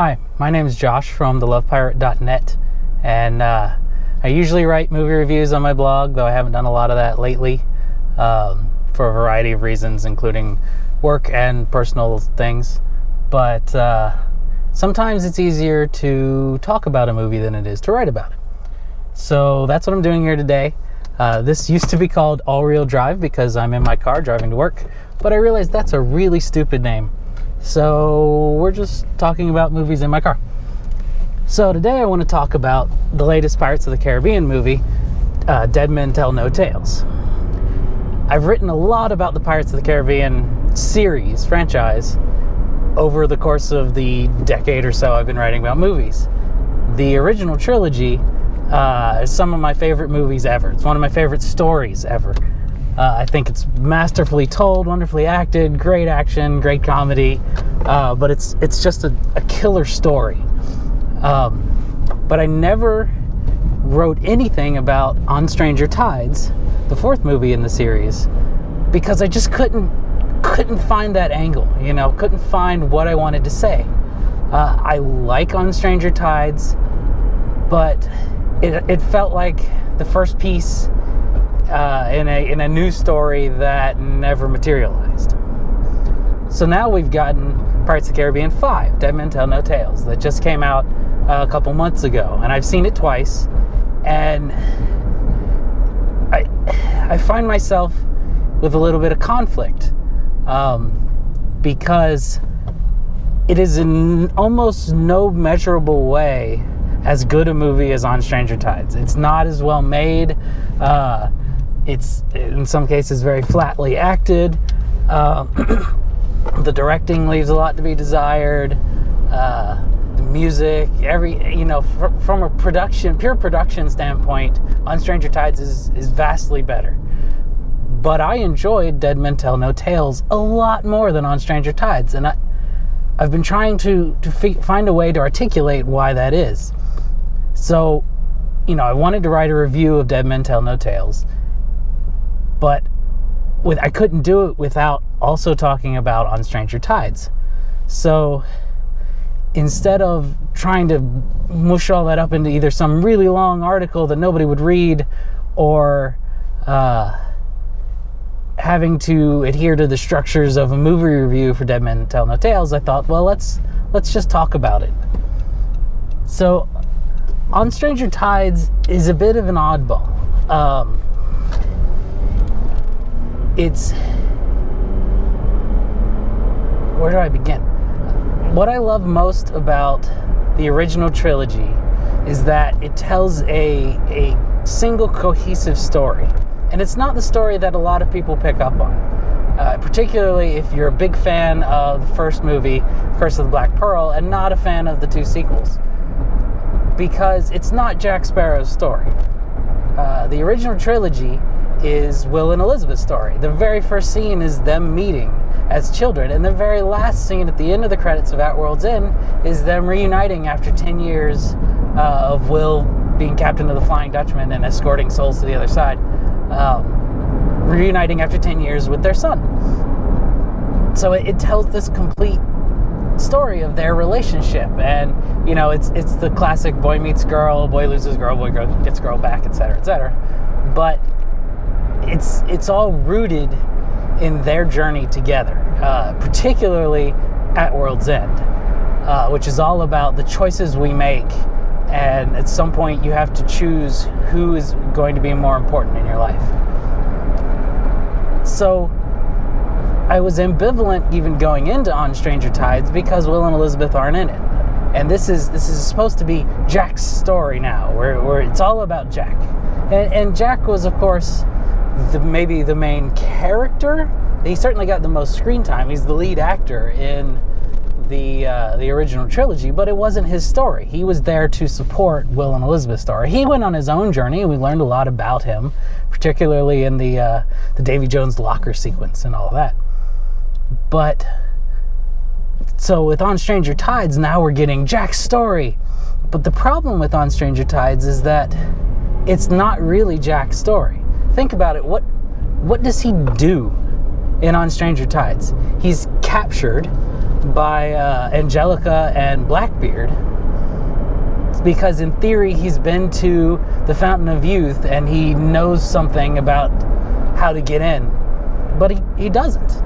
Hi, my name is Josh from thelovepirate.net, and I usually write movie reviews on my blog, though I haven't done a lot of that lately for a variety of reasons, including work and personal things. But sometimes it's easier to talk about a movie than it is to write about it. So that's what I'm doing here today. This used to be called All Real Drive because I'm in my car driving to work, but I realized that's a really stupid name. So we're just talking about movies in my car. So today I want to talk about the latest Pirates of the Caribbean movie, Dead Men Tell No Tales. I've written a lot about the Pirates of the Caribbean series, franchise, over the course of the decade or so I've been writing about movies. The original trilogy is some of my favorite movies ever. It's one of my favorite stories ever. I think it's masterfully told, wonderfully acted, great action, great comedy, but it's just a killer story. But I never wrote anything about On Stranger Tides, the fourth movie in the series, because I just couldn't find that angle, couldn't find what I wanted to say. I like On Stranger Tides, but it felt like the first piece in a new story that never materialized. So now we've gotten Pirates of the Caribbean 5, Dead Men Tell No Tales, that just came out a couple months ago, and I've seen it twice, and I find myself with a little bit of conflict because it is in almost no measurable way as good a movie as On Stranger Tides. It's not as well made. It's in some cases very flatly acted. The directing leaves a lot to be desired. The music, from a pure production standpoint, On Stranger Tides is vastly better. But I enjoyed Dead Men Tell No Tales a lot more than On Stranger Tides, and I've been trying to find a way to articulate why that is. So, I wanted to write a review of Dead Men Tell No Tales, but I couldn't do it without also talking about On Stranger Tides. So instead of trying to mush all that up into either some really long article that nobody would read, or having to adhere to the structures of a movie review for Dead Men Tell No Tales, I thought, well, let's just talk about it. So On Stranger Tides is a bit of an oddball. Where do I begin? What I love most about the original trilogy is that it tells a single cohesive story. And it's not the story that a lot of people pick up on. Particularly if you're a big fan of the first movie, Curse of the Black Pearl, and not a fan of the two sequels. Because it's not Jack Sparrow's story. The original trilogy is Will and Elizabeth's story. The very first scene is them meeting as children, and the very last scene at the end of the credits of At World's End is them reuniting after 10 years of Will being captain of the Flying Dutchman and escorting souls to the other side, reuniting after 10 years with their son. So it tells this complete story of their relationship, and it's the classic boy meets girl, boy loses girl, boy gets girl back, etc., etc. But it's all rooted in their journey together, particularly At World's End, which is all about the choices we make, and at some point you have to choose who is going to be more important in your life. So I was ambivalent even going into On Stranger Tides because Will and Elizabeth aren't in it. And this is supposed to be Jack's story now, where it's all about Jack. And Jack was, of course, maybe the main character. He certainly got the most screen time. He's the lead actor in the original trilogy, but it wasn't his story. He was there to support Will and Elizabeth's story. He went on his own journey, and we learned a lot about him, particularly in the Davy Jones locker sequence and all that. But so with On Stranger Tides, now we're getting Jack's story. But the problem with On Stranger Tides is that it's not really Jack's story. Think about it. What does he do in On Stranger Tides? He's captured by Angelica and Blackbeard. It's because in theory he's been to the Fountain of Youth and he knows something about how to get in, but he doesn't.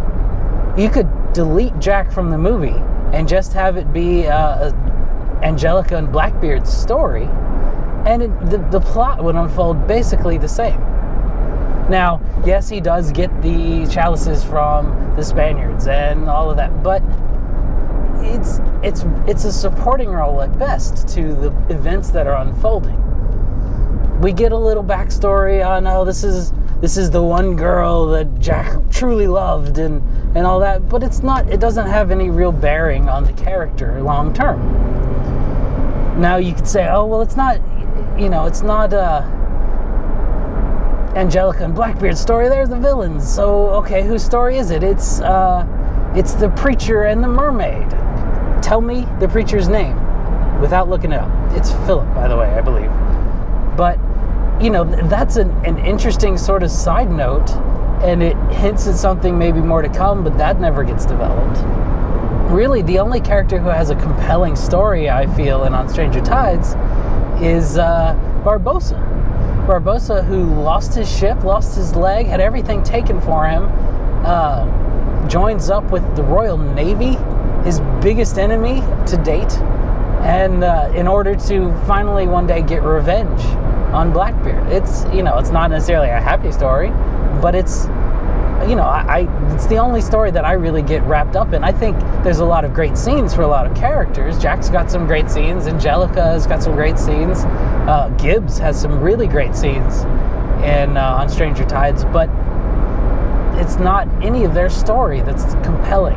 You could delete Jack from the movie and just have it be Angelica and Blackbeard's story, and the plot would unfold basically the same. Now, yes, he does get the chalices from the Spaniards and all of that, but it's a supporting role at best to the events that are unfolding. We get a little backstory on, oh, this is the one girl that Jack truly loved and all that, but it doesn't have any real bearing on the character long term. Now you could say, oh, well, it's not Angelica and Blackbeard's story, they're the villains. So, okay, whose story is it? It's the preacher and the mermaid. Tell me the preacher's name without looking it up. It's Philip, by the way, I believe. But, that's an interesting sort of side note, and it hints at something maybe more to come, but that never gets developed. Really, the only character who has a compelling story, I feel, in On Stranger Tides is Barbossa. Barbossa, who lost his ship, lost his leg, had everything taken for him, joins up with the Royal Navy, his biggest enemy to date, and in order to finally one day get revenge on Blackbeard. It's not necessarily a happy story, but it's it's the only story that I really get wrapped up in. I think there's a lot of great scenes for a lot of characters. Jack's got some great scenes. Angelica's got some great scenes. Gibbs has some really great scenes in On Stranger Tides, but it's not any of their story that's compelling.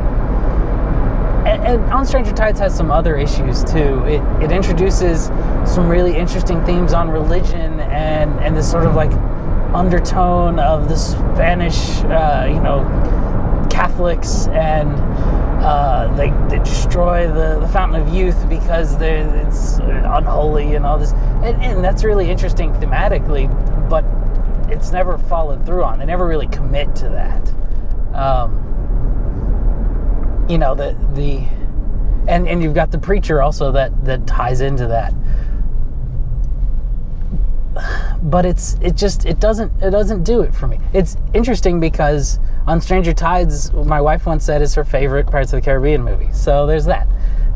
And On Stranger Tides has some other issues too. It introduces some really interesting themes on religion and this sort of like undertone of the Spanish, Catholics, and they destroy the Fountain of Youth because it's unholy and all this. And that's really interesting thematically, but it's never followed through on. They never really commit to that. And you've got the preacher also that ties into that. But it doesn't do it for me. It's interesting because On Stranger Tides, my wife once said, is her favorite Pirates of the Caribbean movie. So there's that.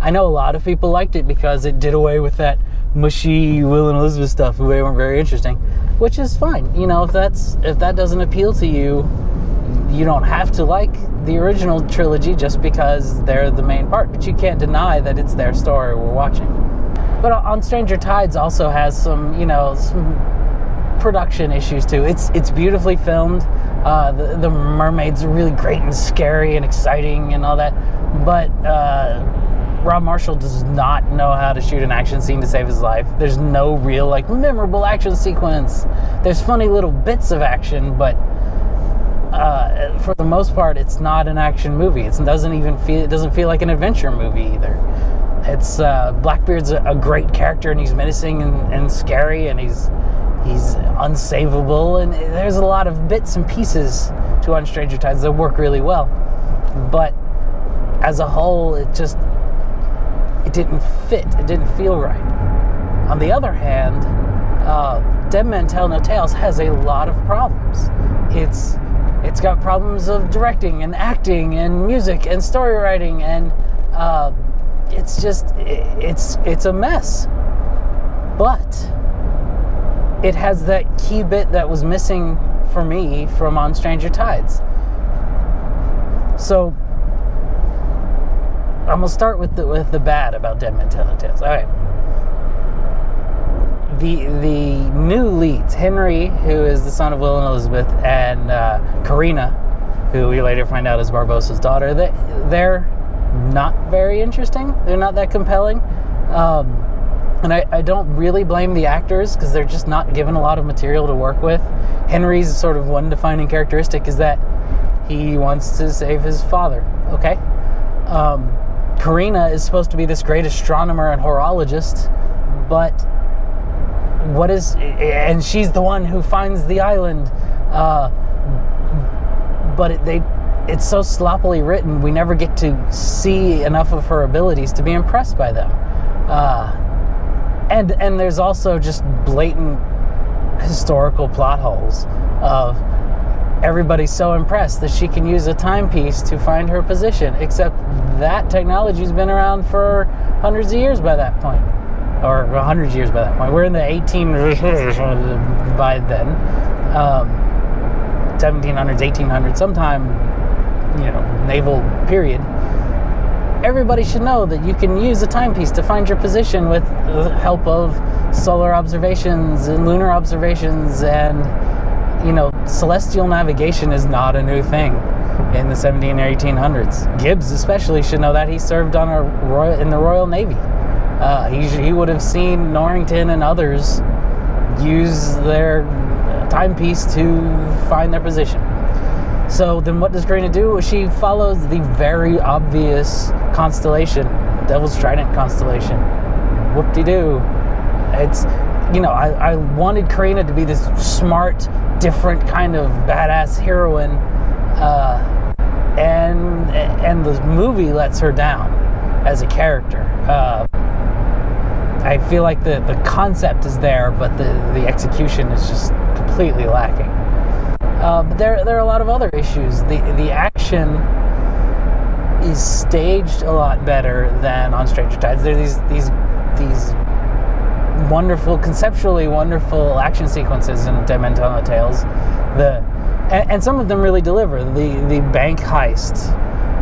I know a lot of people liked it because it did away with that mushy Will and Elizabeth stuff, who weren't very interesting, which is fine. If that doesn't appeal to you, you don't have to like the original trilogy just because they're the main part. But you can't deny that it's their story we're watching. But On Stranger Tides also has some production issues too. It's beautifully filmed. The mermaids are really great and scary and exciting and all that. But Rob Marshall does not know how to shoot an action scene to save his life. There's no real memorable action sequence. There's funny little bits of action, but for the most part, it's not an action movie. It doesn't feel like an adventure movie either. It's Blackbeard's a great character, and he's menacing and scary, and he's unsavable, and there's a lot of bits and pieces to On Stranger Tides that work really well. But as a whole, it didn't fit. It didn't feel right. On the other hand, Dead Men Tell No Tales has a lot of problems. It's got problems of directing and acting and music and story writing, and it's a mess. But it has that key bit that was missing for me from On Stranger Tides. So I'm gonna start with the bad about Dead Men Tell No Tales. All right. The new leads, Henry, who is the son of Will and Elizabeth, and Karina, who we later find out is Barbossa's daughter, they're not very interesting. They're not that compelling. And I don't really blame the actors because they're just not given a lot of material to work with. Henry's sort of one defining characteristic is that he wants to save his father. Okay. Karina is supposed to be this great astronomer and horologist, but and she's the one who finds the island, but it's so sloppily written, we never get to see enough of her abilities to be impressed by them. And there's also just blatant historical plot holes of everybody's so impressed that she can use a timepiece to find her position, except that technology's been around for hundreds of years by that point, or 100 years by that point. We're in the 1800s by then, 1700s, 1800s, sometime, naval period. Everybody should know that you can use a timepiece to find your position with the help of solar observations and lunar observations, and celestial navigation is not a new thing in the 17 or 1800s. Gibbs especially should know that. He served on in the Royal Navy. He would have seen Norrington and others use their timepiece to find their position. So then what does Carina do? She follows the very obvious constellation, Devil's Trident constellation. Whoop-de-doo. It's, I wanted Carina to be this smart, different kind of badass heroine, and the movie lets her down as a character. I feel like the concept is there, but the execution is just completely lacking. But there are a lot of other issues. The action is staged a lot better than on Stranger Tides. There are these wonderful, conceptually wonderful action sequences in Dead Men Tell No Tales. And some of them really deliver. The bank heist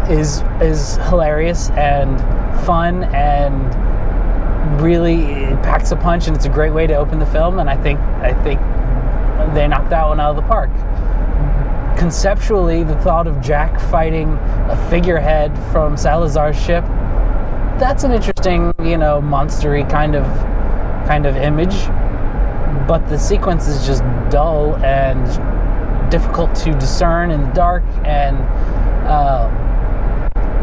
is hilarious and fun and really packs a punch, and it's a great way to open the film. And I think they knocked that one out of the park. Conceptually, the thought of Jack fighting a figurehead from Salazar's ship, that's an interesting, monstery kind of image, but the sequence is just dull and difficult to discern in the dark, and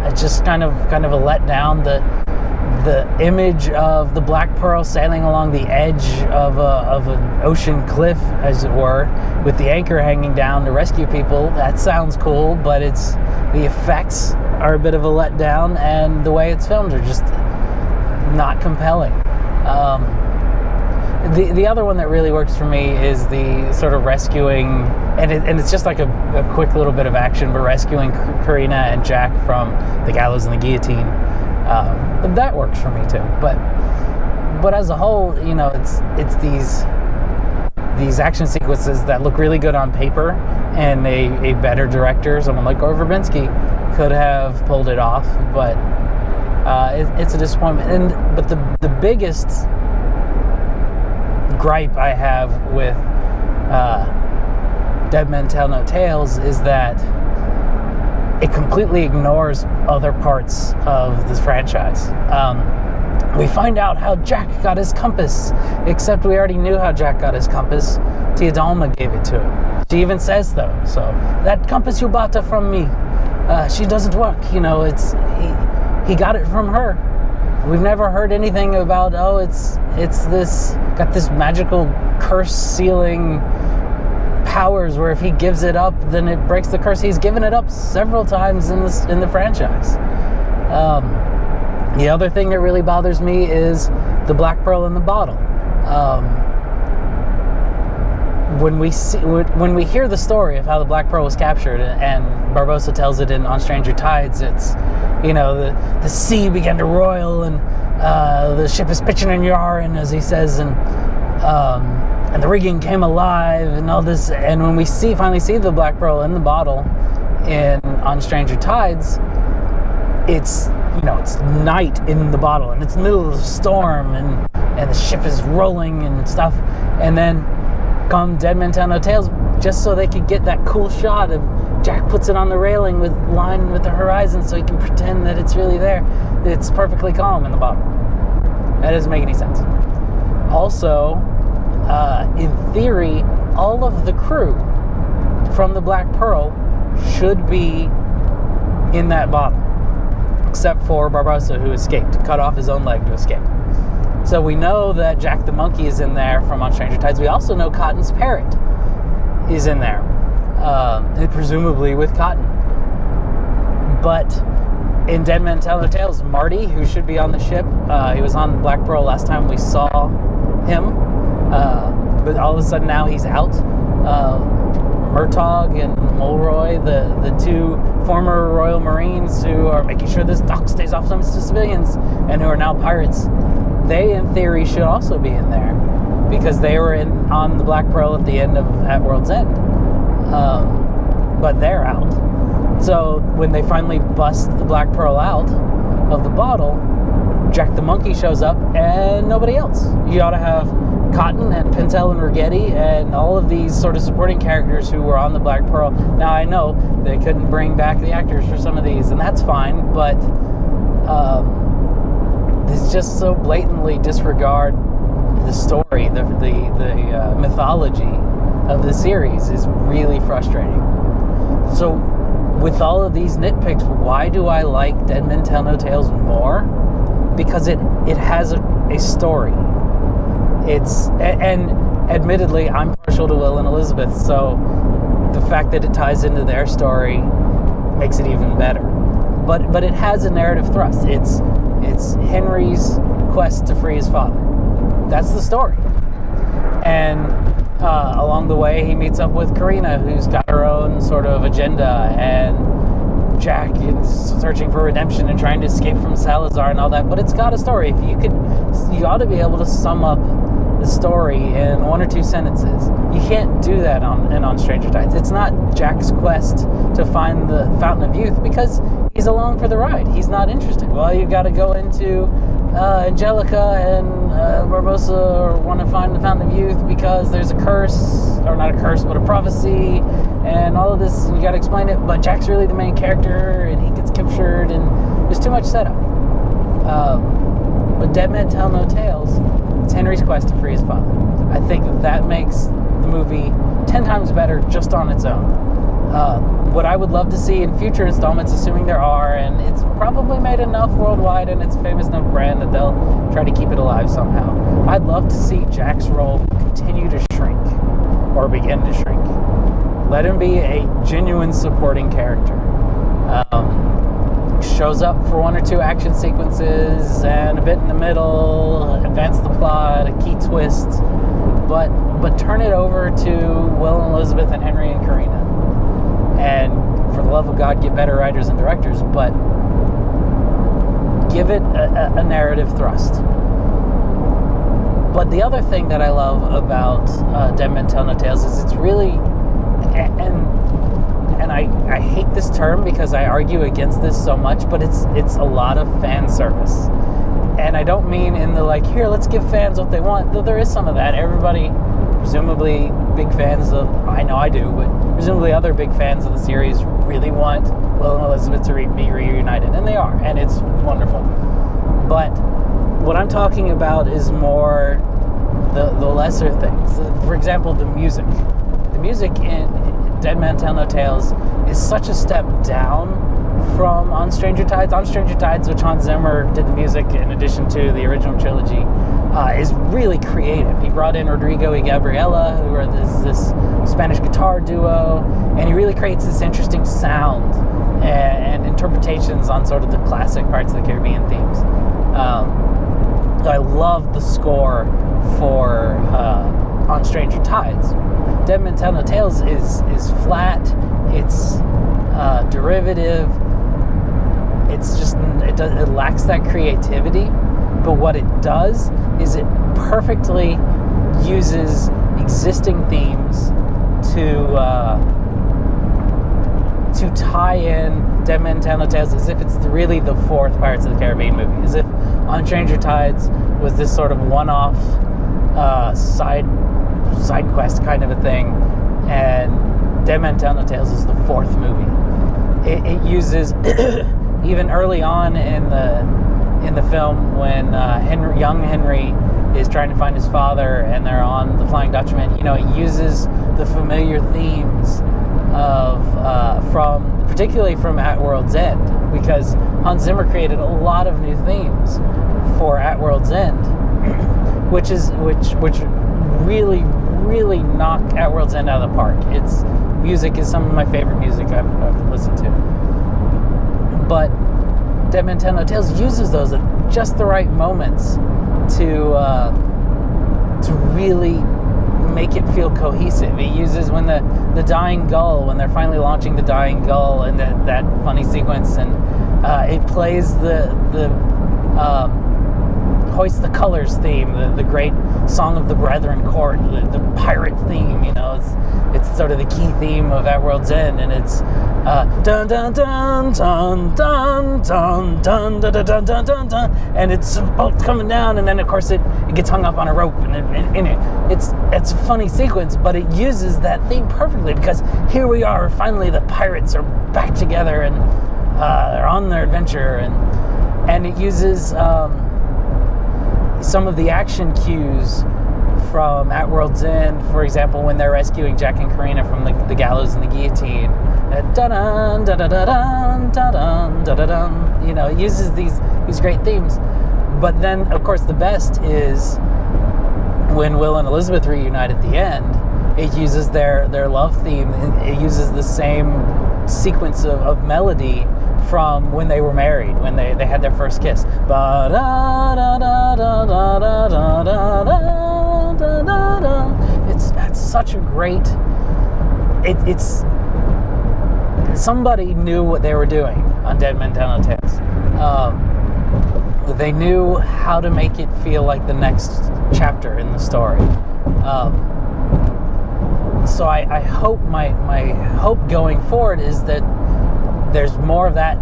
it's just kind of a letdown. The image of the Black Pearl sailing along the edge of an ocean cliff, as it were, with the anchor hanging down to rescue people, that sounds cool, but the effects are a bit of a letdown, and the way it's filmed are just not compelling. The other one that really works for me is the sort of rescuing, and it's just like a quick little bit of action, but rescuing Carina and Jack from the gallows and the guillotine. But that works for me too. But as a whole, it's these action sequences that look really good on paper, and a better director, someone like Gore Verbinski, could have pulled it off. But it's a disappointment. But the biggest gripe I have with Dead Men Tell No Tales is that it completely ignores other parts of this franchise. We find out how Jack got his compass, except we already knew how Jack got his compass. Tia Dalma gave it to him. She even says so. That compass you bought from me, she doesn't work. He got it from her. We've never heard anything about, it's got this magical curse sealing powers where if he gives it up, then it breaks the curse. He's given it up several times in the franchise. The other thing that really bothers me is the Black Pearl in the bottle. When we hear the story of how the Black Pearl was captured, and Barbossa tells it on Stranger Tides, it's the sea began to roil, and the ship is pitching and yarring, as he says, and the rigging came alive, and all this. And when we finally see the Black Pearl in the bottle on Stranger Tides, it's night in the bottle, and it's the middle of the storm, and the ship is rolling and stuff. And then come Dead Men Tell No Tales, just so they could get that cool shot of Jack puts it on the railing with line with the horizon, so he can pretend that it's really there. It's perfectly calm in the bottle. That doesn't make any sense. Also, in theory, all of the crew from the Black Pearl should be in that bottle, except for Barbossa, who escaped, cut off his own leg to escape. So we know that Jack the Monkey is in there from On Stranger Tides. We also know Cotton's parrot is in there, presumably with Cotton. But in Dead Men Tell No Tales, Marty, who should be on the ship, he was on Black Pearl last time we saw him, but all of a sudden now he's out. Murtaugh and Mulroy, the two former Royal Marines who are making sure this dock stays off limits to civilians and who are now pirates, they in theory should also be in there because they were on the Black Pearl at the end of At World's End, but they're out. So when they finally bust the Black Pearl out of the bottle, Jack the Monkey shows up and nobody else. You ought to have Cotton and Pintel and Rigetti and all of these sort of supporting characters who were on the Black Pearl. Now I know they couldn't bring back the actors for some of these, and that's fine, but it's just so blatantly disregard the story, the mythology of the series is really frustrating. So with all of these nitpicks, why do I like Dead Men Tell No Tales more? Because it has a story. And admittedly, I'm partial to Will and Elizabeth, so the fact that it ties into their story makes it even better. But it has a narrative thrust. It's Henry's quest to free his father. That's the story. And along the way, he meets up with Karina, who's got her own sort of agenda, and Jack is searching for redemption and trying to escape from Salazar and all that. But it's got a story. You ought to be able to sum up the story in one or two sentences. You can't do that on Stranger Tides. It's not Jack's quest to find the Fountain of Youth because he's along for the ride. He's not interested. Well, you've got to go into Angelica and Barbossa want to find the Fountain of Youth because there's a curse, or not a curse, but a prophecy, and all of this, and you got to explain it, but Jack's really the main character, and he gets captured, and there's too much setup. But Dead Men Tell No Tales, it's Henry's quest to free his father. I think that makes the movie 10 times better just on its own. What I would love to see in future installments, assuming there are, and it's probably made enough worldwide and it's a famous enough brand that they'll try to keep it alive somehow. I'd love to see Jack's role continue to shrink, or begin to shrink. Let him be a genuine supporting character. Shows up for one or two action sequences and a bit in the middle, advance the plot, a key twist, but turn it over to Will and Elizabeth and Henry and Karina. And for the love of God, get better writers and directors, but give it a narrative thrust. But the other thing that I love about Dead Men Tell No Tales is it's really, and I hate this term because I argue against this so much, but it's a lot of fan service. And I don't mean in the like, here, let's give fans what they want, though there is some of that. Everybody, presumably big fans of, I know I do, but presumably other big fans of the series really want Will and Elizabeth to be reunited, and they are, and it's wonderful. But what I'm talking about is more the lesser things. For example, the music. The music in Dead Men Tell No Tales is such a step down from On Stranger Tides. On Stranger Tides, which Hans Zimmer did the music in addition to the original trilogy, is really creative. He brought in Rodrigo y Gabriela, who are this Spanish guitar duo, and he really creates this interesting sound and interpretations on sort of the classic Pirates of the Caribbean themes. I love the score for On Stranger Tides. Dead Men Tell No Tales is flat, it's derivative, it's just, it lacks that creativity, but what it does is it perfectly uses existing themes to tie in Dead Men Tell No Tales as if it's really the fourth Pirates of the Caribbean movie, as if On Stranger Tides was this sort of one-off side quest kind of a thing, and Dead Men Tell No Tales is the fourth movie. It uses even early on in the film when young Henry is trying to find his father and they're on the Flying Dutchman. It uses the familiar themes of particularly from At World's End, because Hans Zimmer created a lot of new themes for At World's End, which really knock At World's End out of the park. Its music is some of my favorite music I've listened to. But Dead Man Tell No Tales uses those at just the right moments to really make it feel cohesive. He uses when the Dying Gull, when they're finally launching the Dying Gull, and that funny sequence, and it plays the Hoist the Colors theme, the great Song of the Brethren chord, the pirate theme. It's sort of the key theme of At World's End, and it's dun dun dun dun dun dun dun dun dun dun dun dun, and it's boat coming down, and then of course it gets hung up on a rope, and it's a funny sequence, but it uses that theme perfectly, because here we are, finally the pirates are back together, and they're on their adventure, and it uses some of the action cues from At World's End. For example, when they're rescuing Jack and Karina from the gallows and the guillotine, da-dun, da-da-da-dun, da-dun, da-da-dun. It uses these great themes. But then, of course, the best is when Will and Elizabeth reunite at the end. It uses their love theme. It uses the same sequence of melody from when they were married, when they had their first kiss. It's such a great. It's somebody knew what they were doing on Dead Men Tell No Tales. They knew how to make it feel like the next chapter in the story. So I hope my hope going forward is that there's more of that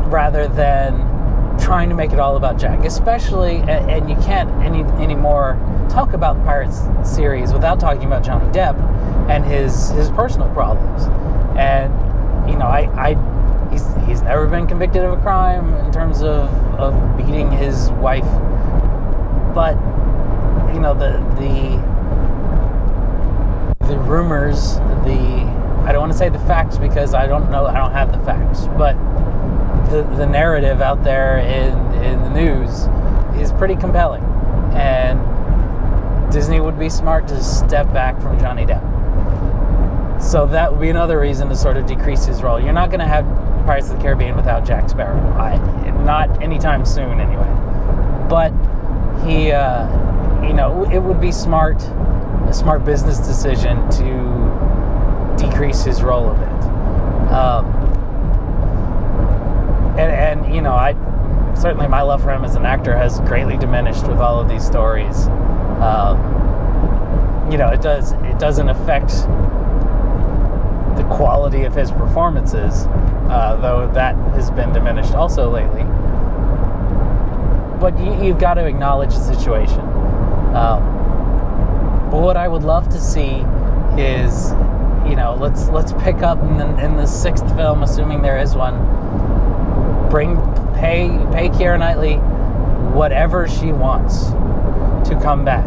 rather than trying to make it all about Jack, especially, and you can't anymore talk about the Pirates series without talking about Johnny Depp and his personal problems. And he's never been convicted of a crime in terms of beating his wife, but the rumors, I don't want to say the facts because I don't have the facts, but the narrative out there in the news is pretty compelling, and Disney would be smart to step back from Johnny Depp. So that would be another reason to sort of decrease his role. You're not going to have Pirates of the Caribbean without Jack Sparrow, not anytime soon anyway. But he, it would be a smart business decision to decrease his role a bit. Certainly my love for him as an actor has greatly diminished with all of these stories. It doesn't affect the quality of his performances, though that has been diminished also lately. But you've got to acknowledge the situation. But what I would love to see is, let's pick up in the sixth film, assuming there is one. Pay Keira Knightley whatever she wants to come back,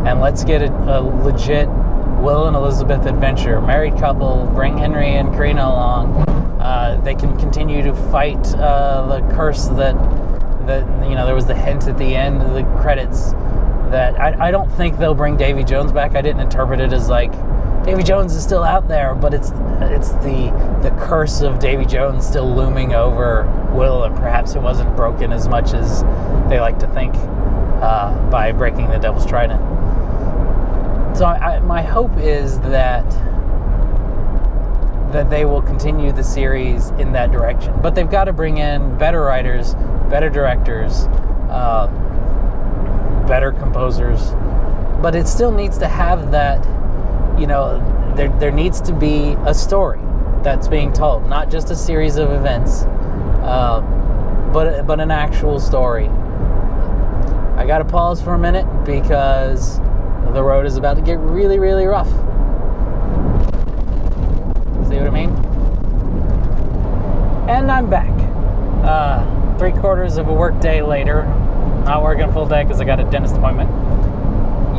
and let's get a legit Will and Elizabeth adventure. Married couple, bring Henry and Karina along. They can continue to fight the curse that there was the hint at the end of the credits that I don't think they'll bring Davy Jones back. I didn't interpret it as like Davy Jones is still out there, but it's the curse of Davy Jones still looming over Will, and perhaps it wasn't broken as much as they like to think by breaking the Devil's Trident. So my hope is that they will continue the series in that direction, but they've got to bring in better writers, better directors, better composers. But it still needs to have that. There needs to be a story that's being told, not just a series of events, but an actual story. I gotta pause for a minute because the road is about to get really, really rough. See what I mean? And I'm back. 3/4 of a work day later. Not working a full day because I got a dentist appointment.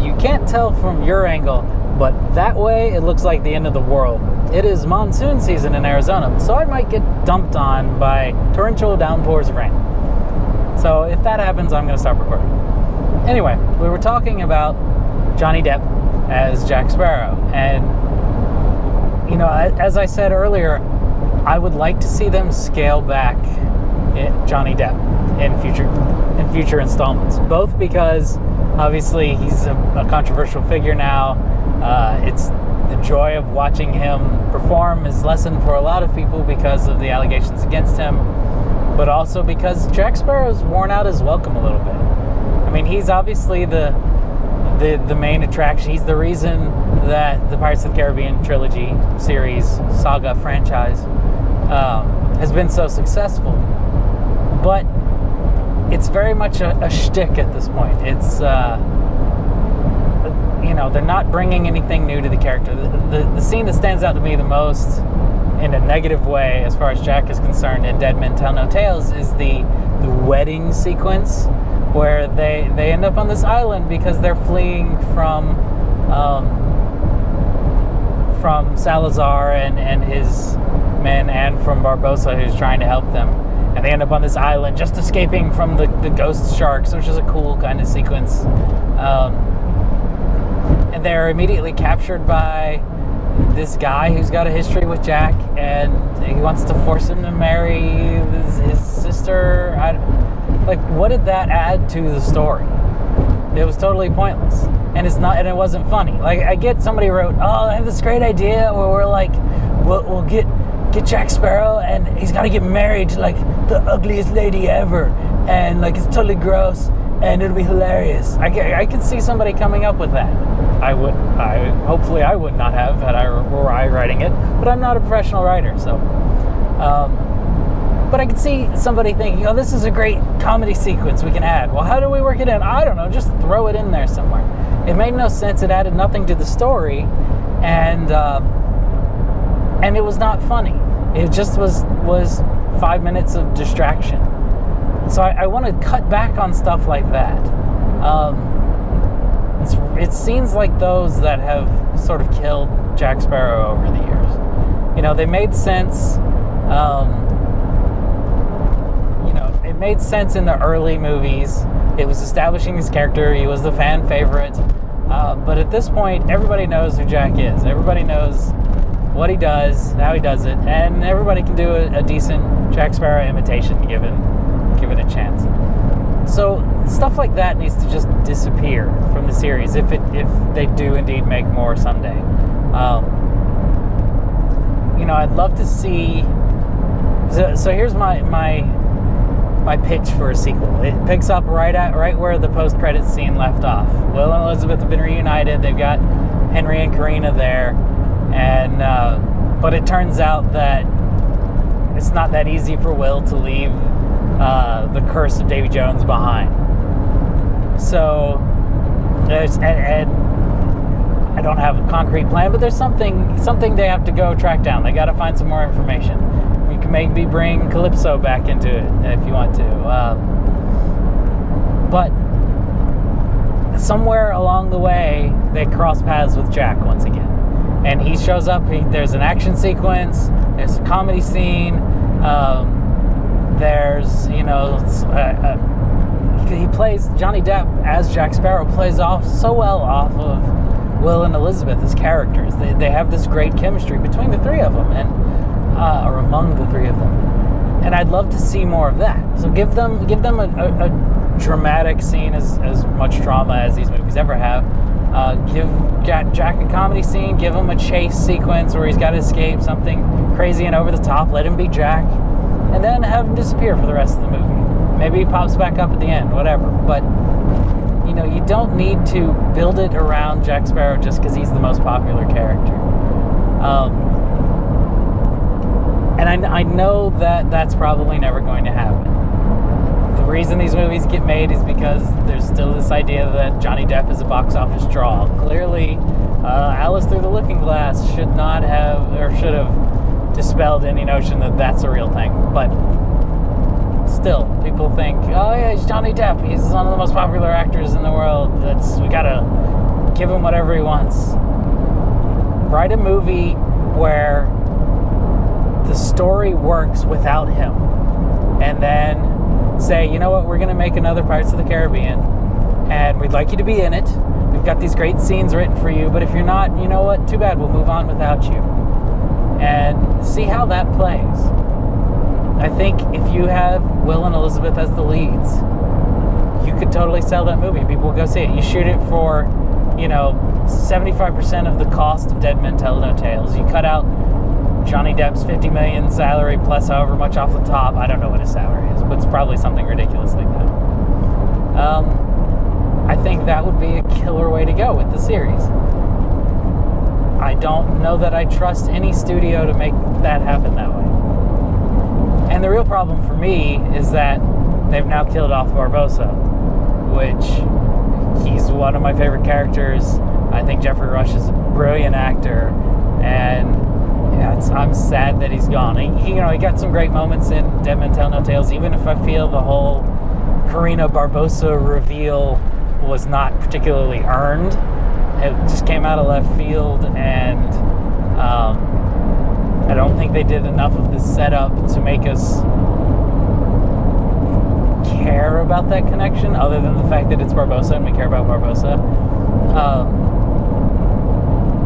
You can't tell from your angle, but that way it looks like the end of the world. It is monsoon season in Arizona, so I might get dumped on by torrential downpours of rain. So if that happens, I'm going to stop recording. Anyway, we were talking about Johnny Depp as Jack Sparrow, and as I said earlier, I would like to see them scale back Johnny Depp in future installments, both because obviously he's a controversial figure now. It's the joy of watching him perform is lessened for a lot of people because of the allegations against him, but also because Jack Sparrow's worn out his welcome a little bit. I mean, he's obviously the main attraction. He's the reason that the Pirates of the Caribbean trilogy series, saga, franchise has been so successful. But it's very much a shtick at this point. It's, they're not bringing anything new to the character. The scene that stands out to me the most in a negative way as far as Jack is concerned in Dead Men Tell No Tales is the wedding sequence where they end up on this island because they're fleeing from Salazar and his men, and from Barbossa, who's trying to help them. And they end up on this island just escaping from the ghost sharks, which is a cool kind of sequence. And they're immediately captured by this guy who's got a history with Jack, and he wants to force him to marry his sister. What did that add to the story? It was totally pointless, and it wasn't funny. I get somebody wrote, "Oh, I have this great idea where we're like, we'll get Jack Sparrow, and he's got to get married to the ugliest lady ever, and it's totally gross, and it'll be hilarious." I could see somebody coming up with that. Hopefully I would not have had were I writing it, but I'm not a professional writer, so. But I could see somebody thinking, "Oh, this is a great comedy sequence we can add." Well, how do we work it in? I don't know. Just throw it in there somewhere. It made no sense. It added nothing to the story, and it was not funny. It just was 5 minutes of distraction. So I want to cut back on stuff like that. It seems like those that have sort of killed Jack Sparrow over the years. They made sense. It made sense in the early movies. It was establishing his character. He was the fan favorite. But at this point, everybody knows who Jack is. Everybody knows what he does, how he does it, and everybody can do a decent Jack Sparrow imitation given a chance. So stuff like that needs to just disappear from the series if they do indeed make more someday. I'd love to see. So here's my pitch for a sequel. It picks up right where the post-credits scene left off. Will and Elizabeth have been reunited. They've got Henry and Karina there, and but it turns out that it's not that easy for Will to leave the curse of Davy Jones behind. So and I don't have a concrete plan, but there's something they have to go track down. They got to find some more information. You can maybe bring Calypso back into it if you want to. But somewhere along the way, they cross paths with Jack once again. And he shows up, there's an action sequence, there's a comedy scene, there's, he plays, Johnny Depp as Jack Sparrow plays off so well off of Will and Elizabeth as characters. They have this great chemistry between the three of them, or among the three of them. And I'd love to see more of that. So give them a dramatic scene, as much drama as these movies ever have. Give Jack a comedy scene, give him a chase sequence where he's got to escape something crazy and over the top, let him be Jack, and then have him disappear for the rest of the movie. Maybe he pops back up at the end, whatever. But, you don't need to build it around Jack Sparrow just because he's the most popular character. And I know that that's probably never going to happen. The reason these movies get made is because there's still this idea that Johnny Depp is a box office draw. Clearly, Alice Through the Looking Glass should have dispelled any notion that that's a real thing. But still, people think, oh yeah, it's Johnny Depp. He's one of the most popular actors in the world. We gotta give him whatever he wants. Write a movie where the story works without him, and then say, you know what, we're going to make another Pirates of the Caribbean, and we'd like you to be in it. We've got these great scenes written for you, but if you're not, you know what, too bad, we'll move on without you. and see how that plays. I think if you have Will and Elizabeth as the leads, you could totally sell that movie. People will go see it. You shoot it for, 75% of the cost of Dead Men Tell No Tales. You cut out Johnny Depp's $50 million salary plus however much off the top. I don't know what his salary is, but it's probably something ridiculous like that. I think that would be a killer way to go with the series. I don't know that I trust any studio to make that happen that way. And the real problem for me is that they've now killed off Barbossa, which he's one of my favorite characters. I think Jeffrey Rush is a brilliant actor, and I'm sad that he's gone. He got some great moments in Dead Men Tell No Tales, even if I feel the whole Karina Barbossa reveal was not particularly earned. It just came out of left field, and I don't think they did enough of the setup to make us care about that connection, other than the fact that it's Barbossa and we care about Barbossa.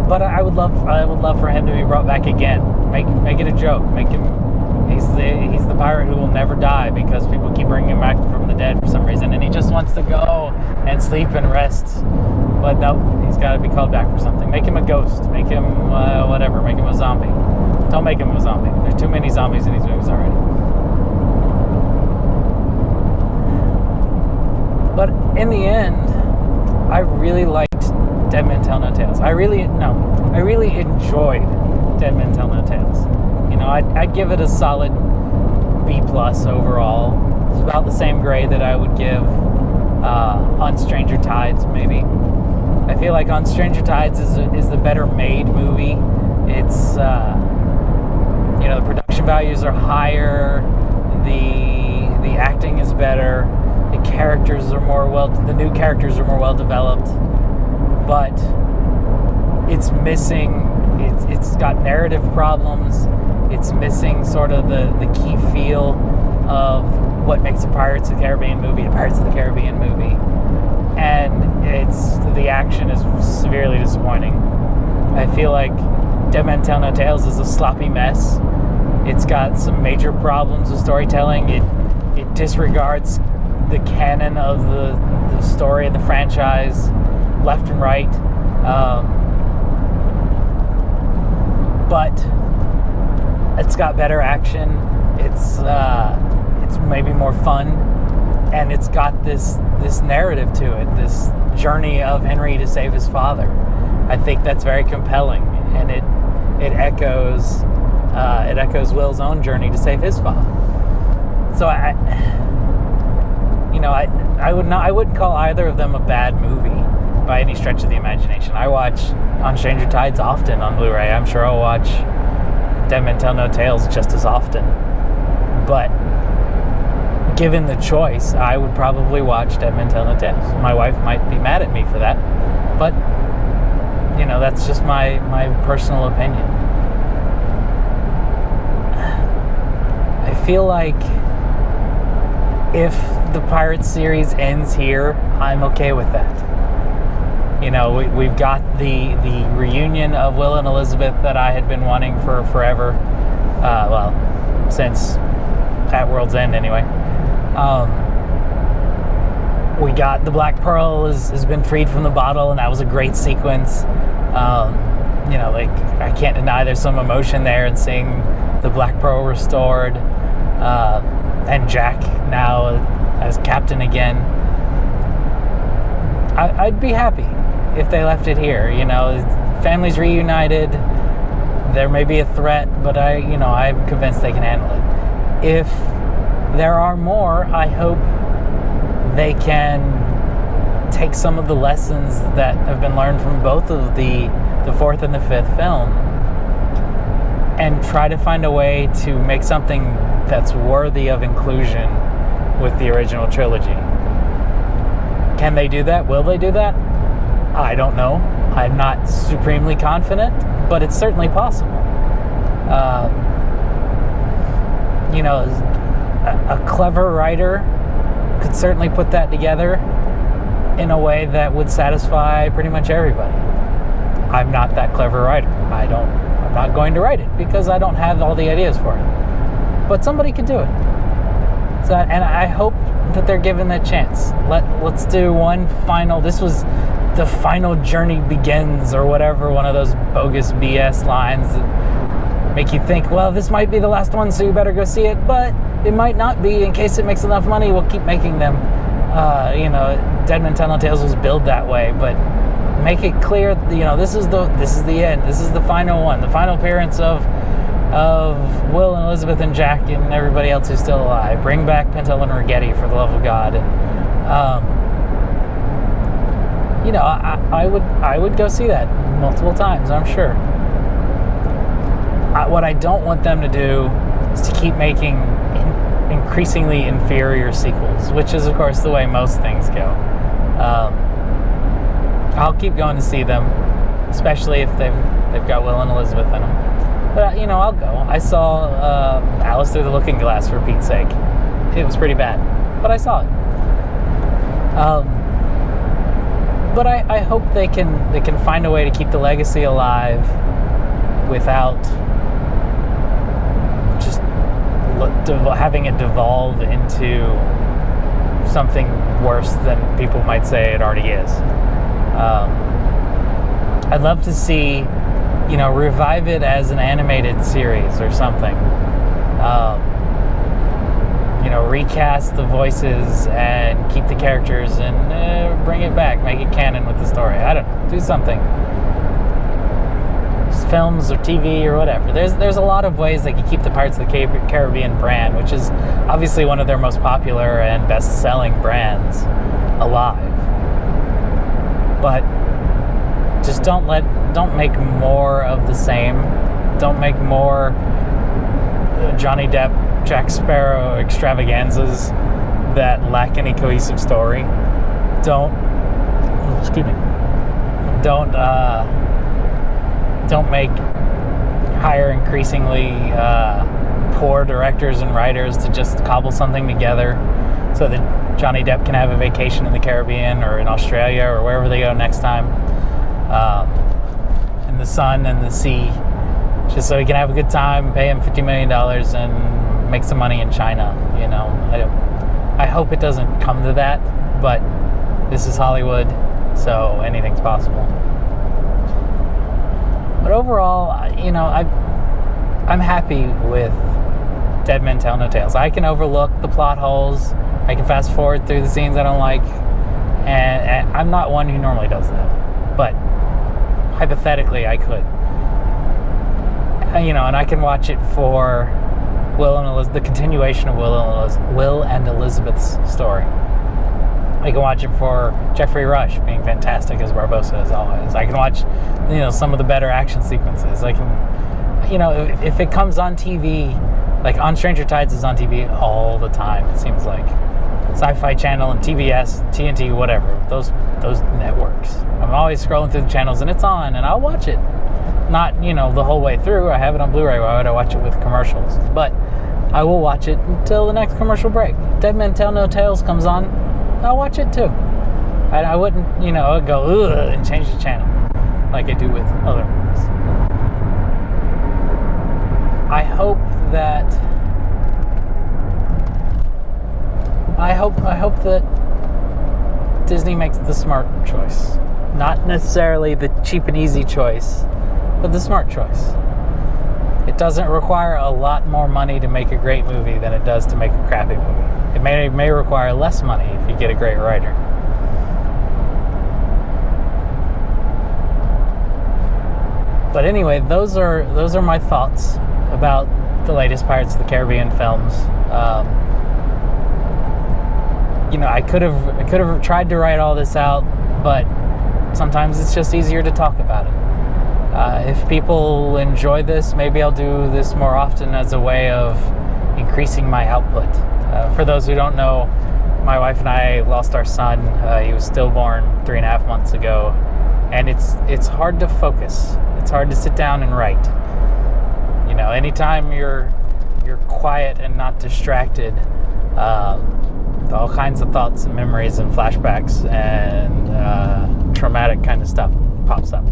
But I would love for him to be brought back again. Make it a joke. Make him. He's the pirate who will never die because people keep bringing him back from the dead for some reason, and he just wants to go and sleep and rest. But nope, he's got to be called back for something. Make him a ghost. Make him whatever. Make him a zombie. Don't make him a zombie. There's too many zombies in these movies already. But in the end, I really liked Dead Men Tell No Tales. I really enjoyed Dead Men Tell No Tales. I'd give it a solid B+ overall. It's about the same grade that I would give On Stranger Tides, maybe. I feel like On Stranger Tides is the better made movie. It's the production values are higher, the acting is better, the new characters are more well developed, but it's missing. It's got narrative problems. It's missing sort of the key feel of what makes a Pirates of the Caribbean movie a Pirates of the Caribbean movie. And the action is severely disappointing. I feel like Dead Men Tell No Tales is a sloppy mess. It's got some major problems with storytelling. It disregards the canon of the story and the franchise left and right. But it's got better action. It's maybe more fun, and it's got this narrative to it, this journey of Henry to save his father. I think that's very compelling, and it echoes Will's own journey to save his father. So I wouldn't call either of them a bad movie by any stretch of the imagination. I watch On Stranger Tides often on Blu-ray. I'm sure I'll watch Dead Men Tell No Tales just as often. But given the choice, I would probably watch Dead Men Tell No Tales. My wife might be mad at me for that, but that's just my personal opinion. I feel like if the Pirates series ends here, I'm okay with that. We've got the reunion of Will and Elizabeth that I had been wanting for forever. Since at World's End anyway. We got the Black Pearl has been freed from the bottle, and that was a great sequence. I can't deny there's some emotion there in seeing the Black Pearl restored, and Jack now as captain again. I'd be happy if they left it here. Families reunited. There may be a threat, but I'm convinced they can handle it. If there are more, I hope they can take some of the lessons that have been learned from both of the fourth and the fifth film and try to find a way to make something that's worthy of inclusion with the original trilogy. Can they do that? Will they do that? I don't know. I'm not supremely confident, but it's certainly possible. A clever writer could certainly put that together in a way that would satisfy pretty much everybody. I'm not that clever writer. I I'm not going to write it because I don't have all the ideas for it. But somebody could do it. So, and I hope that they're given that chance. Let's do one final. This was the final journey begins, or whatever. One of those bogus BS lines that make you think, well, this might be the last one, so you better go see it. But it might not be. In case it makes enough money, we'll keep making them. Dead Men Tell No Tales was billed that way, but make it clear. This is the end. This is the final one. The final appearance of Will and Elizabeth and Jack and everybody else who's still alive. Bring back Pintel and Ragetti, for the love of God. And I would go see that multiple times, I'm sure. What I don't want them to do is to keep making increasingly inferior sequels, which is, of course, the way most things go. I'll keep going to see them, especially if they've got Will and Elizabeth in them. But, I'll go. I saw Alice Through the Looking Glass, for Pete's sake. It was pretty bad, but I saw it. But I hope they can find a way to keep the legacy alive without just having it devolve into something worse than people might say it already is. I'd love to see, revive it as an animated series or something. Recast the voices and keep the characters and bring it back, make it canon with the story. I don't know, do something. Films or TV or whatever. There's a lot of ways they can keep the Pirates of the Caribbean brand, which is obviously one of their most popular and best-selling brands, alive. But just don't make more of the same. Don't make more Johnny Depp, Jack Sparrow extravaganzas that lack any cohesive story. Don't hire increasingly poor directors and writers to just cobble something together so that Johnny Depp can have a vacation in the Caribbean or in Australia or wherever they go next time, in the sun and the sea, just so he can have a good time, pay him $50 million and make some money in China. I hope it doesn't come to that, but this is Hollywood, so anything's possible. But overall, I'm happy with Dead Men Tell No Tales. I can overlook the plot holes. I can fast forward through the scenes I don't like. And I'm not one who normally does that. But hypothetically, I could. And I can watch it for the continuation of Will and Elizabeth's story. I can watch it for Jeffrey Rush being fantastic as Barbossa, as always. I can watch, some of the better action sequences. I can, if it comes on TV, like on Stranger Tides is on TV all the time, it seems like. Sci-Fi Channel and TBS, TNT, whatever, those networks. I'm always scrolling through the channels and it's on and I'll watch it. Not, the whole way through. I have it on Blu-ray. Why would I watch it with commercials? But I will watch it until the next commercial break. Dead Men Tell No Tales comes on, I'll watch it too. I wouldn't, go ugh and change the channel like I do with other movies. I hope that Disney makes the smart choice. Not necessarily the cheap and easy choice, but the smart choice. It doesn't require a lot more money to make a great movie than it does to make a crappy movie. It may require less money if you get a great writer. But anyway, those are my thoughts about the latest Pirates of the Caribbean films. I could have tried to write all this out, but sometimes it's just easier to talk about it. If people enjoy this, maybe I'll do this more often as a way of increasing my output. For those who don't know, my wife and I lost our son. He was stillborn 3.5 months ago, and it's hard to focus. It's hard to sit down and write. Anytime you're quiet and not distracted, all kinds of thoughts and memories and flashbacks and traumatic kind of stuff pops up.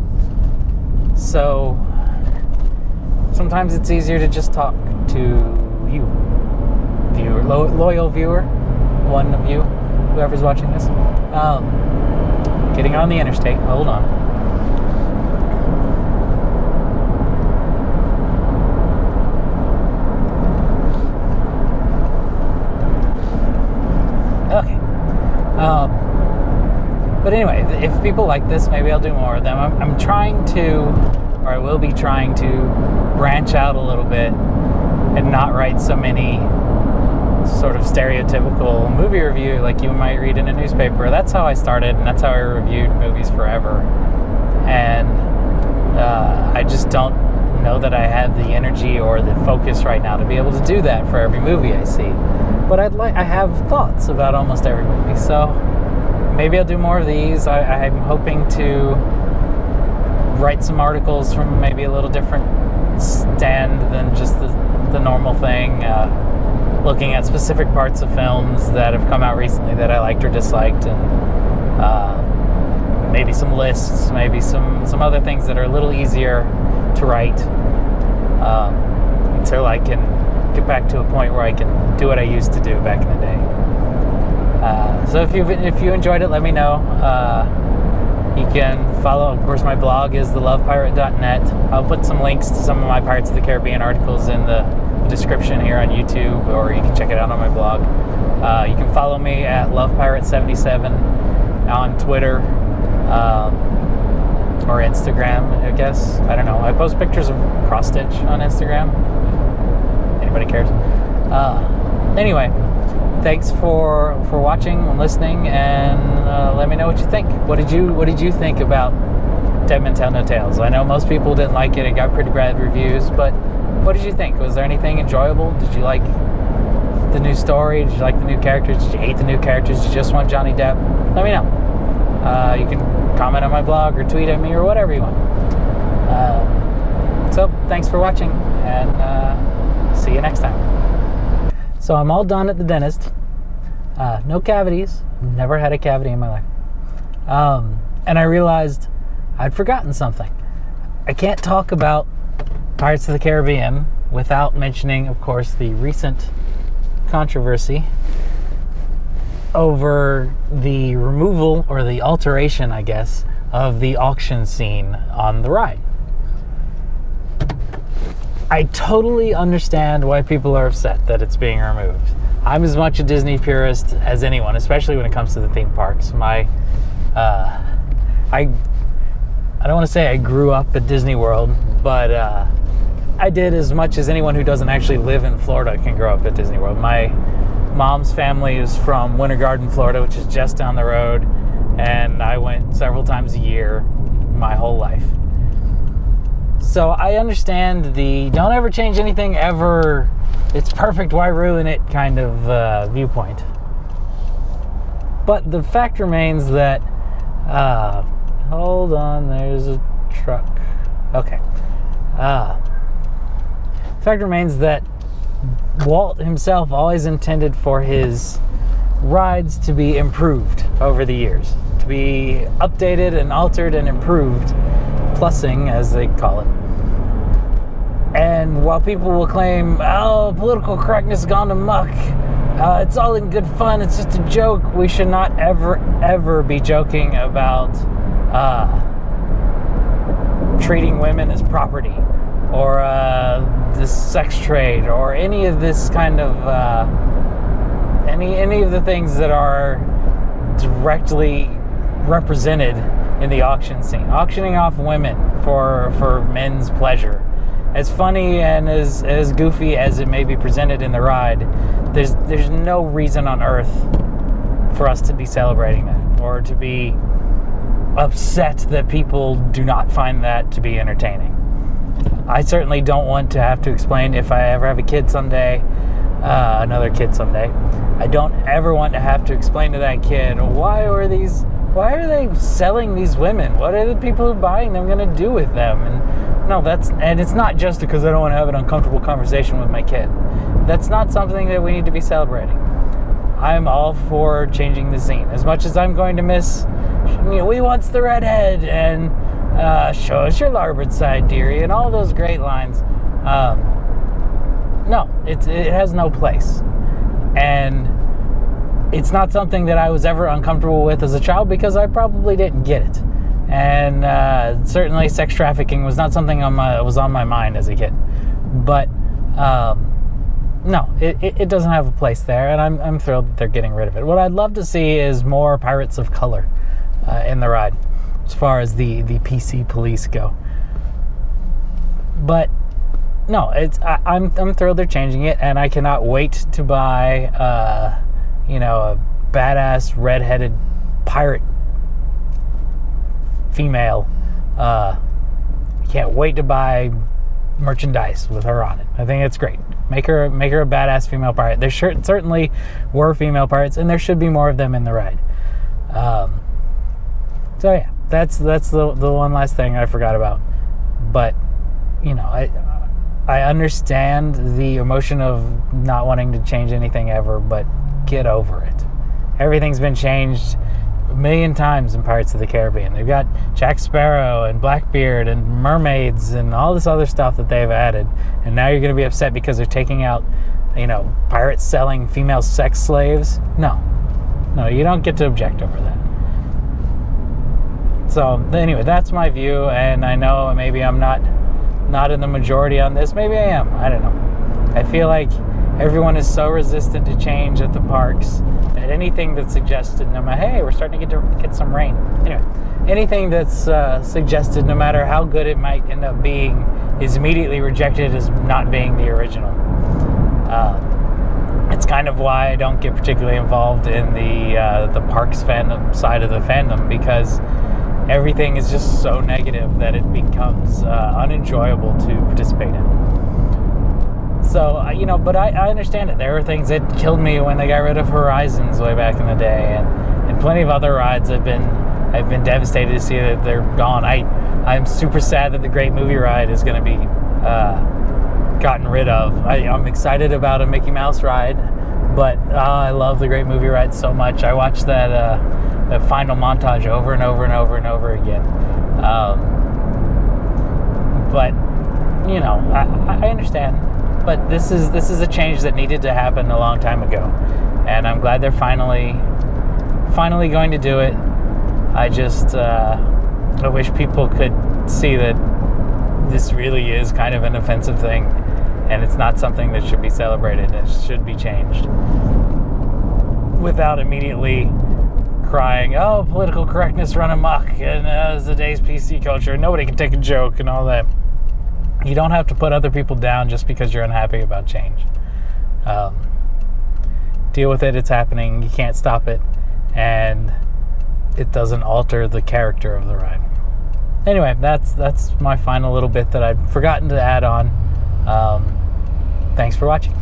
So sometimes it's easier to just talk to you, viewer, loyal viewer, one of you, whoever's watching this. Getting on the interstate. Hold on. Okay. But anyway, if people like this, maybe I'll do more of them. I'm trying to, or I will be trying to, branch out a little bit and not write so many sort of stereotypical movie review like you might read in a newspaper. That's how I started, and that's how I reviewed movies forever. And I just don't know that I have the energy or the focus right now to be able to do that for every movie I see. But I have thoughts about almost every movie, so maybe I'll do more of these. I'm hoping to write some articles from maybe a little different stand than just the normal thing, looking at specific parts of films that have come out recently that I liked or disliked, and maybe some lists, maybe some other things that are a little easier to write, until I can get back to a point where I can do what I used to do back in the day. So if you enjoyed it, let me know. You can follow, of course, my blog is thelovepirate.net. I'll put some links to some of my Pirates of the Caribbean articles in the description here on YouTube, or you can check it out on my blog. You can follow me at lovepirate77 on Twitter, or Instagram, I guess. I don't know. I post pictures of cross stitch on Instagram, if anybody cares. Anyway, thanks for watching and listening, and let me know what you think. What did you think about Dead Men Tell No Tales? I know most people didn't like it. It got pretty bad reviews, but what did you think? Was there anything enjoyable? Did you like the new story? Did you like the new characters? Did you hate the new characters? Did you just want Johnny Depp? Let me know. You can comment on my blog or tweet at me or whatever you want. So thanks for watching, and see you next time. So I'm all done at the dentist. No cavities. Never had a cavity in my life. And I realized I'd forgotten something. I can't talk about Pirates of the Caribbean without mentioning, of course, the recent controversy over the removal, or the alteration, I guess, of the auction scene on the ride. I totally understand why people are upset that it's being removed. I'm as much a Disney purist as anyone, especially when it comes to the theme parks. I don't want to say I grew up at Disney World, but I did as much as anyone who doesn't actually live in Florida can grow up at Disney World. My mom's family is from Winter Garden, Florida, which is just down the road, and I went several times a year my whole life. So I understand the don't ever change anything ever, it's perfect, why ruin it kind of viewpoint. But the fact remains that, hold on, there's a truck. Okay. The fact remains that Walt himself always intended for his rides to be improved over the years, to be updated and altered and improved, plussing as they call it. And while people will claim, oh, political correctness has gone amok, it's all in good fun, it's just a joke, we should not ever be joking about treating women as property, or the sex trade, or any of this kind of any of the things that are directly represented in the auction scene. Auctioning off women for men's pleasure. As funny and as goofy as it may be presented in the ride, there's no reason on earth for us to be celebrating that, or to be upset that people do not find that to be entertaining. I certainly don't want to have to explain, if I ever have a kid someday, another kid someday, I don't ever want to have to explain to that kid, why are they selling these women? What are the people who are buying them going to do with them? And it's not just because I don't want to have an uncomfortable conversation with my kid. That's not something that we need to be celebrating. I'm all for changing the scene. As much as I'm going to miss, we wants the redhead, and show us your larboard side, dearie, and all those great lines. No, it has no place. And it's not something that I was ever uncomfortable with as a child because I probably didn't get it. And certainly sex trafficking was not something was on my mind as a kid. But no, it doesn't have a place there, and I'm thrilled that they're getting rid of it. What I'd love to see is more Pirates of Color in the ride, as far as the PC police go. But no, I'm thrilled they're changing it, and I cannot wait to buy a badass redheaded pirate female. I can't wait to buy merchandise with her on it. I think it's great. Make her a badass female pirate. There certainly were female pirates, and there should be more of them in the ride. So yeah, that's the one last thing I forgot about. But I understand the emotion of not wanting to change anything ever, but get over it. Everything's been changed a million times in Pirates of the Caribbean. They've got Jack Sparrow and Blackbeard and mermaids and all this other stuff that they've added, and now you're going to be upset because they're taking out, pirates selling female sex slaves? No, you don't get to object over that. So anyway, that's my view, and I know maybe I'm not in the majority on this. Maybe I am. I don't know. I feel like everyone is so resistant to change at the parks that anything that's suggested, no matter, hey, we're starting to get some rain. Anyway, anything that's suggested, no matter how good it might end up being, is immediately rejected as not being the original. It's kind of why I don't get particularly involved in the parks fandom side of the fandom, because everything is just so negative that it becomes unenjoyable to participate in. So, but I understand it. There are things that killed me when they got rid of Horizons way back in the day, and plenty of other rides I've been devastated to see that they're gone. I'm super sad that the Great Movie Ride is going to be gotten rid of. I'm excited about a Mickey Mouse ride, but I love the Great Movie Ride so much. I watched that final montage over and over and over and over again. But I understand. But this is a change that needed to happen a long time ago, and I'm glad they're finally going to do it. I just I wish people could see that this really is kind of an offensive thing, and it's not something that should be celebrated. It should be changed without immediately crying, "Oh, political correctness run amok, and today's PC culture, nobody can take a joke," and all that. You don't have to put other people down just because you're unhappy about change. Deal with it. It's happening. You can't stop it. And it doesn't alter the character of the ride. Anyway, that's my final little bit that I'd forgotten to add on. Thanks for watching.